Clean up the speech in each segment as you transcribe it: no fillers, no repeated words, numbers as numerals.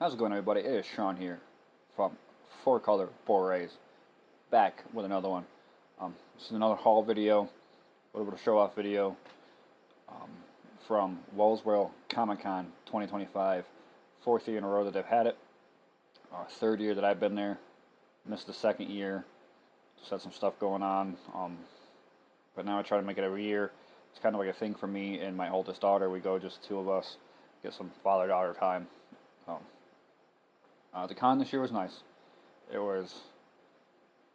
How's it going, everybody? It is Sean here from Four Color Borets, back with another one. This is another haul video, a little bit of show off video um, from Wellsboro Comic Con 2025. Fourth year in a row that they've had it. Third year that I've been there. Missed the second year. Just had some stuff going on. But now I try to make it every year. It's kind of like a thing for me and my oldest daughter. We go just the two of us, get some father-daughter time. The con this year was nice. It was,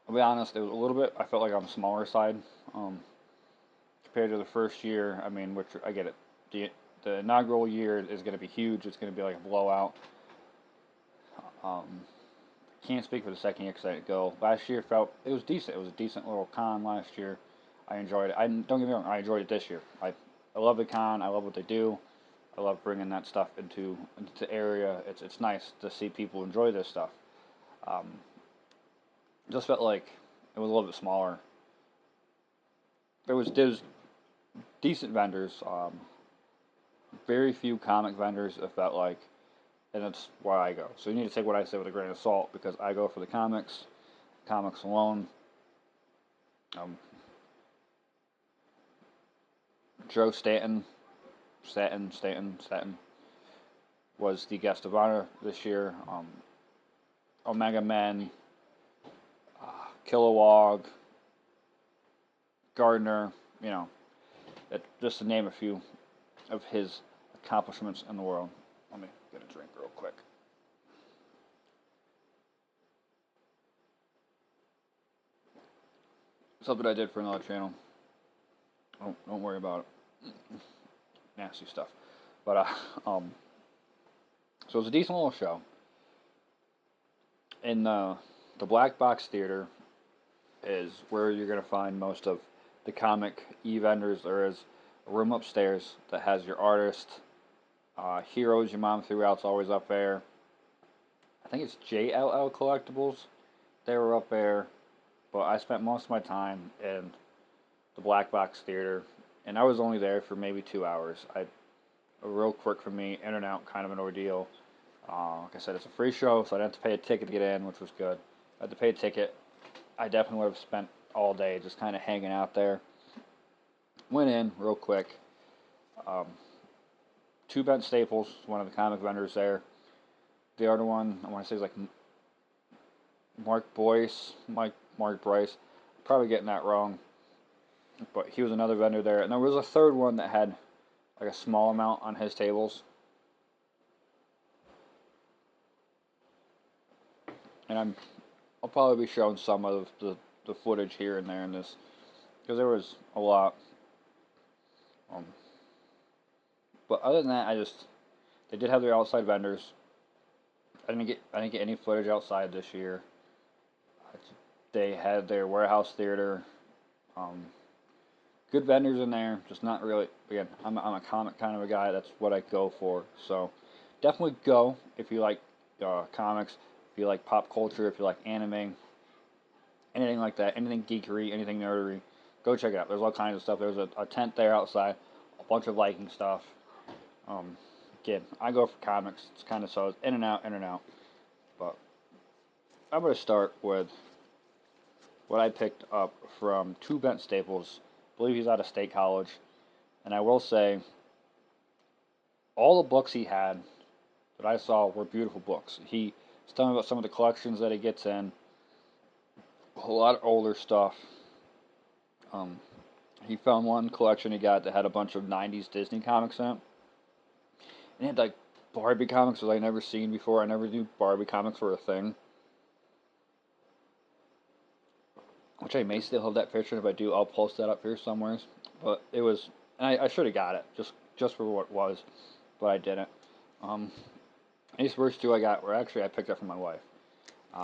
I'll be honest, it was a little bit, I felt like on the smaller side. Compared to the first year, I mean, which I get it. The inaugural year is going to be huge. It's going to be like a blowout. Can't speak for the second year because I didn't go. Last year it was decent. It was a decent little con last year. I enjoyed it. Don't get me wrong, I enjoyed it this year. I love the con. I love what they do. I love bringing that stuff into the area. It's nice to see people enjoy this stuff. Just felt like it was a little bit smaller. There was decent vendors. Very few comic vendors. It felt like, and that's why I go. So you need to take what I say with a grain of salt because I go for the comics alone. Joe Stanton was the guest of honor this year. Omega Men, Kilowog, Gardner, just to name a few of his accomplishments in the world. Let me get a drink real quick. Something I did for another channel. Don't worry about it. Nasty stuff. But so it was a decent little show. In the Black Box Theater is where you're gonna find most of the comic e-vendors. There is a room upstairs that has your artist, heroes your mom threw out's always up there. I think it's JLL Collectibles. They were up there, but I spent most of my time in the Black Box Theater, and I was only there for maybe 2 hours. Real quick for me, in and out, kind of an ordeal. Like I said, it's a free show, so I didn't have to pay a ticket to get in, which was good. I had to pay a ticket. I definitely would have spent all day just kind of hanging out there. Went in real quick. Two Bent Staples, one of the comic vendors there. The other one, I want to say, is like Mark Bryce. Probably getting that wrong. But he was another vendor there. And there was a third one that had like a small amount on his tables. And I'll probably be showing some of the footage here and there in this, because there was a lot. But other than that, they did have their outside vendors. I didn't get any footage outside this year. They had their warehouse theater. Good vendors in there, just not really. Again, I'm a comic kind of a guy. That's what I go for. So definitely go if you like comics, if you like pop culture, if you like anime, anything like that, anything geekery, anything nerdery. Go check it out. There's all kinds of stuff. There's a tent there outside, a bunch of Viking stuff. Again, I go for comics. It's kind of so it's in and out. But I'm going to start with what I picked up from Two Bent Staples. I believe he's out of State College. And I will say, all the books he had that I saw were beautiful books. He was telling me about some of the collections that he gets in. A lot of older stuff. He found one collection he got that had a bunch of 90s Disney comics in it. And it had like Barbie comics that I'd never seen before. I never knew Barbie comics were a thing. Which I may still have that picture. If I do, I'll post that up here somewhere. But it was, and I should have got it just for what it was, but I didn't. These first two I got were actually I picked up from my wife.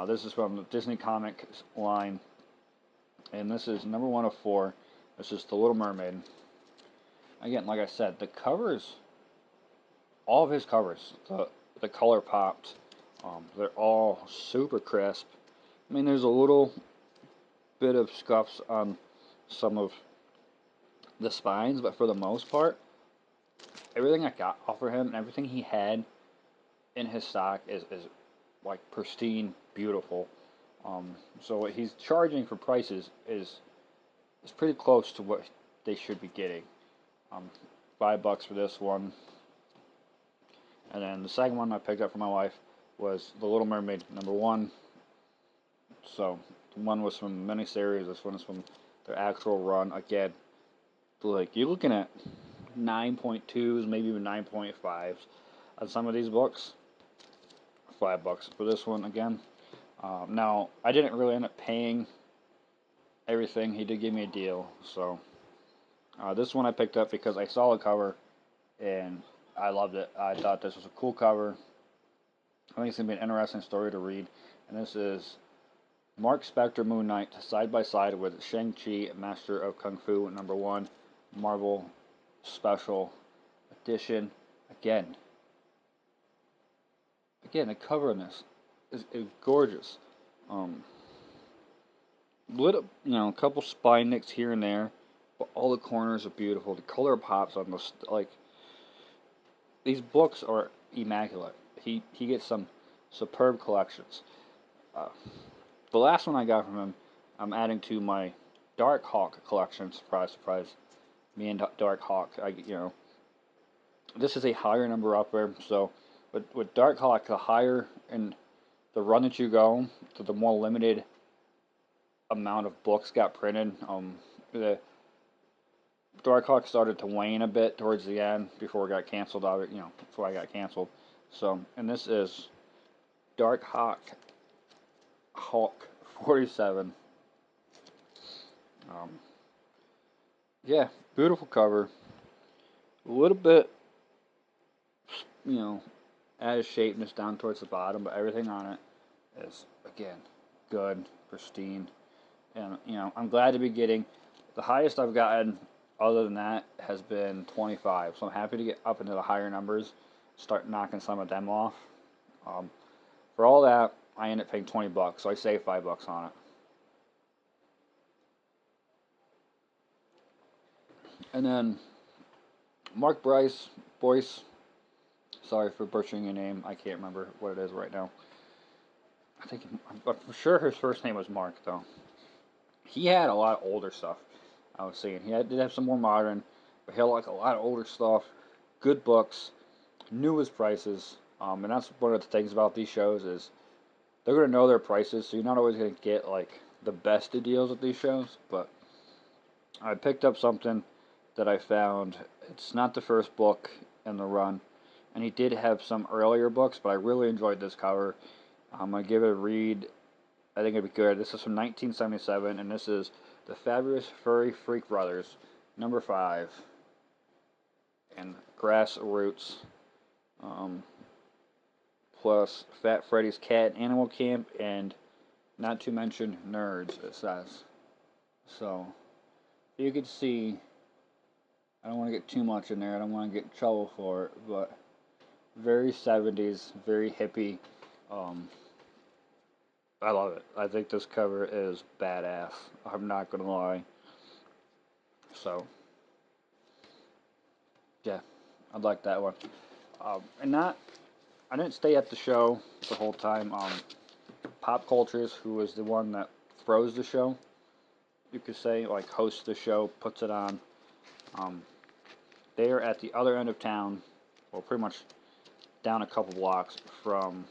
This is from the Disney Comics line, and this is number 1 of 4. This is The Little Mermaid. Again, like I said, the covers, all of his covers, the color popped. They're all super crisp. I mean, there's a little bit of scuffs on some of the spines, but for the most part, everything I got off of him and everything he had in his stock is like pristine, beautiful. So what he's charging for prices is pretty close to what they should be getting. Um, $5 for this one, and then the second one I picked up for my wife was The Little Mermaid #1. So one was from the miniseries. This one is from their actual run. Again, like you're looking at 9.2s, maybe even 9.5s on some of these books. $5 for this one again. Now I didn't really end up paying everything. He did give me a deal, so this one I picked up because I saw the cover and I loved it. I thought this was a cool cover. I think it's gonna be an interesting story to read. And this is Mark Spector Moon Knight side by side with Shang-Chi, Master of Kung Fu #1, Marvel Special Edition. Again, the cover on this is gorgeous. Lit up, a couple spine nicks here and there, but all the corners are beautiful. The color pops on this. Like these books are immaculate. He gets some superb collections. The last one I got from him, I'm adding to my Dark Hawk collection. Surprise, surprise. Me and Dark Hawk, this is a higher number up there. So with Dark Hawk, the higher in the run that you go, the more limited amount of books got printed. The Dark Hawk started to wane a bit towards the end before it got canceled. Before I got canceled. So, and this is Dark Hawk 47. Yeah, beautiful cover. A little bit, out of shapeness down towards the bottom, but everything on it is again good, pristine, and I'm glad to be getting the highest I've gotten. Other than that, has been 25. So I'm happy to get up into the higher numbers, start knocking some of them off. For all that, I end up paying $20, so I save $5 on it. And then Mark Boyce. Sorry for butchering your name. I can't remember what it is right now. I'm sure his first name was Mark though. He had a lot of older stuff. I was seeing did have some more modern, but he had like a lot of older stuff. Good books, knew his prices. And that's one of the things about these shows is they're gonna know their prices, so you're not always gonna get like the best of deals at these shows. But I picked up something that I found. It's not the first book in the run, and he did have some earlier books, but I really enjoyed this cover. I'm gonna give it a read. I think it'd be good. This is from 1977, and this is The Fabulous Furry Freak Brothers, #5, and Grassroots, plus Fat Freddy's Cat Animal Camp, and not to mention Nerds, it says. So, you can see, I don't want to get too much in there, I don't want to get in trouble for it, but very 70s, very hippie. I love it. I think this cover is badass. I'm not gonna lie. So, yeah, I'd like that one. I didn't stay at the show the whole time. Pop Cultures, who was the one that throws the show, you could say, like hosts the show, puts it on. They are at the other end of town, well, pretty much down a couple blocks from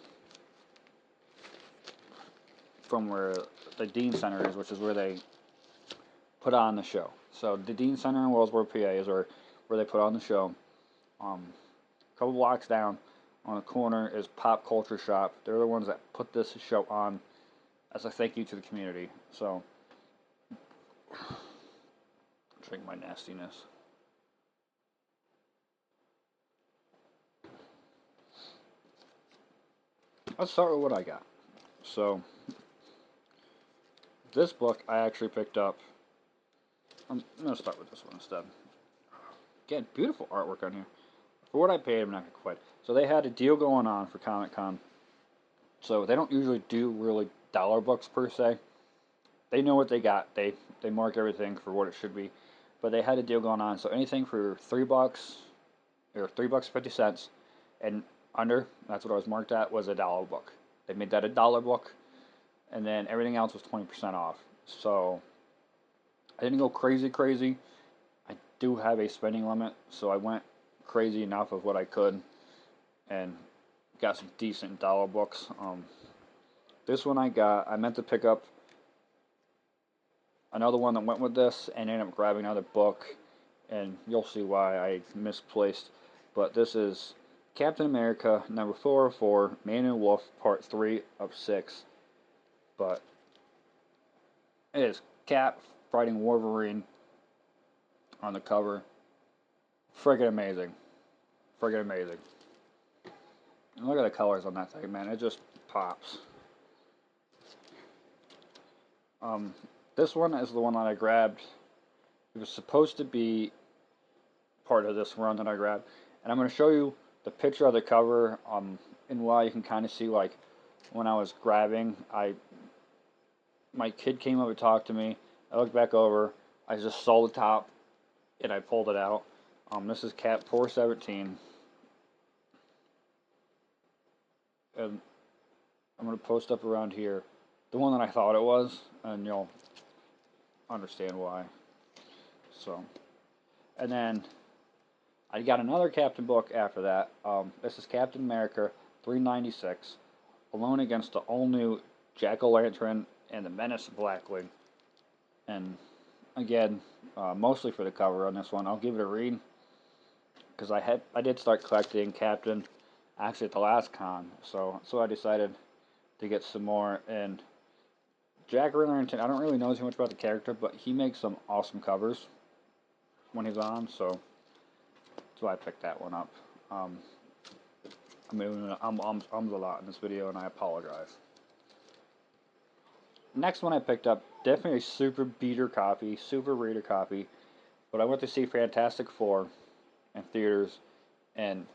where the Dean Center is, which is where they put on the show. So the Dean Center in Wellsboro, PA, is where they put on the show. A couple blocks down on the corner is Pop Culture Shop. They're the ones that put this show on as a thank you to the community. So, drink my nastiness. Let's start with what I got. So, this book I actually picked up. I'm going to start with this one instead. Again, beautiful artwork on here. For what I paid, I'm not going to quit. So they had a deal going on for Comic Con. So they don't usually do really dollar books per se. They know what they got. They mark everything for what it should be. But they had a deal going on. So anything for $3 or $3.50, and under. That's what I was marked at, was $1 book. They made that $1 book, and then everything else was 20% off. So I didn't go crazy, crazy. I do have a spending limit, so I went crazy enough of what I could, and got some decent dollar books. This one I meant to pick up another one that went with this, and ended up grabbing another book, and you'll see why I misplaced. But this is Captain America number 404, Man and Wolf, part 3 of 6. But it is Cap fighting Wolverine on the cover. Friggin' amazing. Friggin' amazing. And look at the colors on that thing, man. It just pops. This one is the one that I grabbed. It was supposed to be part of this run that I grabbed. And I'm going to show you the picture of the cover, and while you can kind of see, like, when I was grabbing, my kid came up and talked to me. I looked back over. I just saw the top, and I pulled it out. This is Cap 417. And I'm going to post up around here the one that I thought it was, and you'll understand why. So, and then I got another Captain book after that. This is Captain America 396, Alone Against the All-New Jack-O-Lantern and the Menace of Blackwing. And again, mostly for the cover on this one. I'll give it a read, because I did start collecting Captain actually at the last con, so I decided to get some more. And Jack-O-Lantern, I don't really know too much about the character, but he makes some awesome covers when he's on, so that's why I picked that one up. I'm a lot in this video, and I apologize. Next one I picked up, definitely a super beater copy, super reader copy, but I went to see Fantastic Four in theaters, and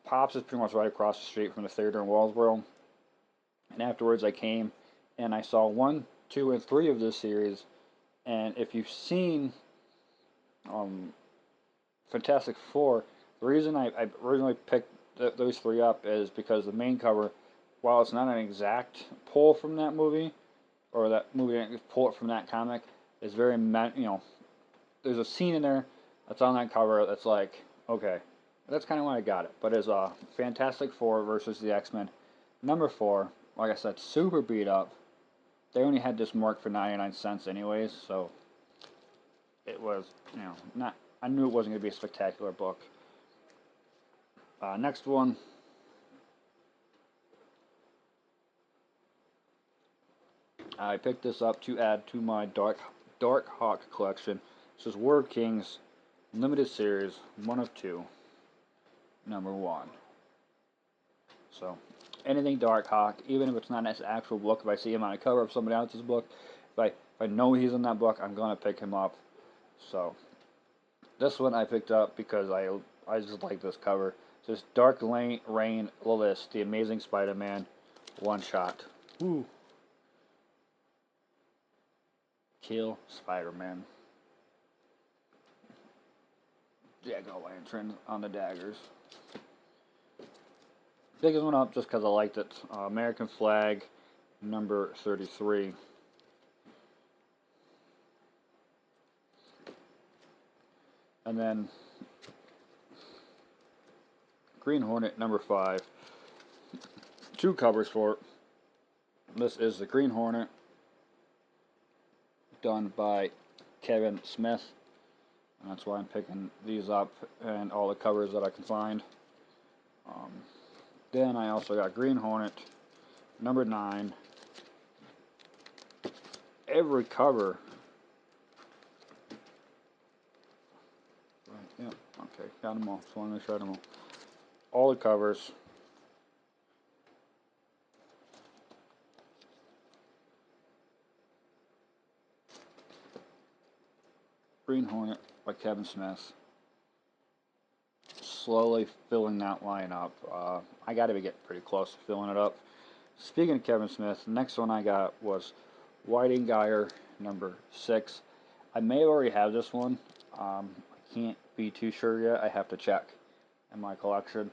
Pops is pretty much right across the street from the theater in Wellsboro. And afterwards I came and I saw 1, 2, and 3 of this series. And if you've seen Fantastic Four, the reason I originally picked those 3 up is because the main cover, while it's not an exact pull from that movie, or that movie didn't pull it from that comic, is very, there's a scene in there that's on that cover that's like, okay, that's kind of why I got it. But it's Fantastic Four versus the X-Men number 4. Like I said, super beat up. They only had this marked for 99 cents anyways, so it was, not. I knew it wasn't going to be a spectacular book. Next one. I picked this up to add to my Dark Hawk collection. This is War Kings Limited Series 1 of 2, number 1. So, anything Dark Hawk, even if it's not an actual book, if I see him on a cover of somebody else's book, if I know he's in that book, I'm going to pick him up. So, this one I picked up because I just like this cover. So it's Dark Reign Lilith, the Amazing Spider-Man one-shot. Woo! Kill Spider-Man. Jack-O-Lantern on the daggers. Biggest one up just because I liked it. American flag, number 33. And then Green Hornet, number 5. 2 covers for it. This is the Green Hornet, done by Kevin Smith. And that's why I'm picking these up and all the covers that I can find. Then I also got Green Hornet, number 9. Every cover. Right, yep, okay, got them all. Just wanted to make sure I had them all the covers. Green Hornet by Kevin Smith. Slowly filling that line up. I got to be getting pretty close to filling it up. Speaking of Kevin Smith, the next one I got was Whiting Geyer, number 6. I may already have this one. I can't be too sure yet. I have to check in my collection.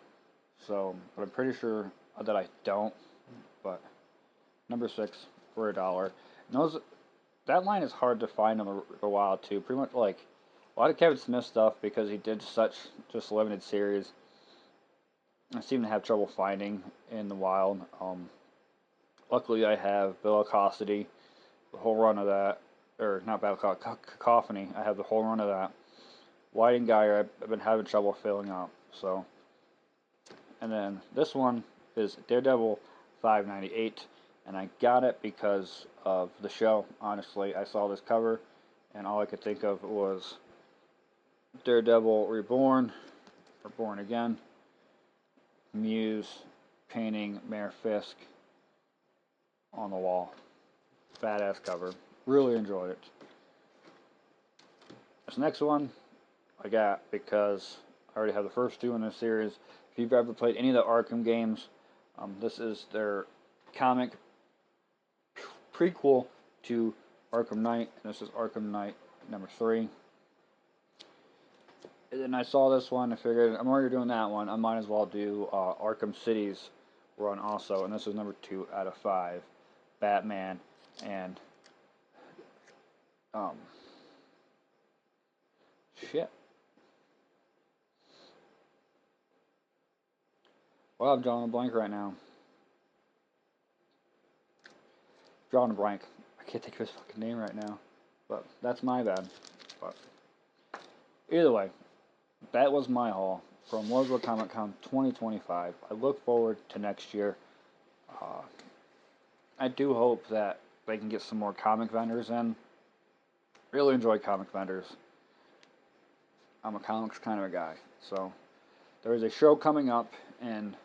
So, but I'm pretty sure that I don't. But number 6 for $1. And that line is hard to find in the wild too. Pretty much like a lot of Kevin Smith stuff because he did such just limited series. I seem to have trouble finding in the wild. Luckily, I have Bill Costity, the whole run of that, or not Battle Cacophony. I have the whole run of that. White and Geyer, I've been having trouble filling up. So, and then this one is Daredevil 598, and I got it because of the show. Honestly, I saw this cover, and all I could think of was Daredevil Reborn, or Born Again. Muse painting Mayor Fisk on the wall. Badass cover. Really enjoyed it. This next one I got because I already have the first two in this series. If you've ever played any of the Arkham games, this is their comic prequel to Arkham Knight, and this is Arkham Knight number 3. And then I saw this one, I figured I'm already doing that one, I might as well do Arkham City's run also, and this is number 2 out of 5. Batman and shit. Well, I'm drawing a blank right now. Drawing a blank. I can't think of his fucking name right now, but that's my bad. But either way, that was my haul from Wellsboro Comic Con 2025. I look forward to next year. I do hope that they can get some more comic vendors in. Really enjoy comic vendors. I'm a comics kind of a guy. So, there is a show coming up in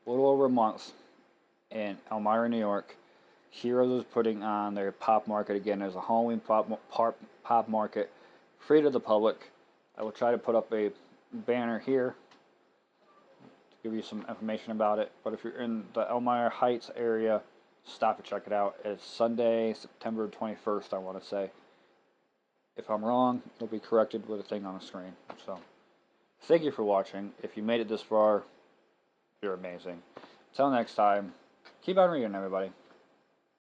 a little over a month in Elmira, New York. Heroes is putting on their pop market again. There's a Halloween pop market free to the public. I will try to put up a banner here to give you some information about it. But if you're in the Elmira Heights area, stop and check it out. It's Sunday, September 21st, I want to say. If I'm wrong, it'll be corrected with a thing on the screen. So, thank you for watching. If you made it this far, you're amazing. Until next time, keep on reading, everybody.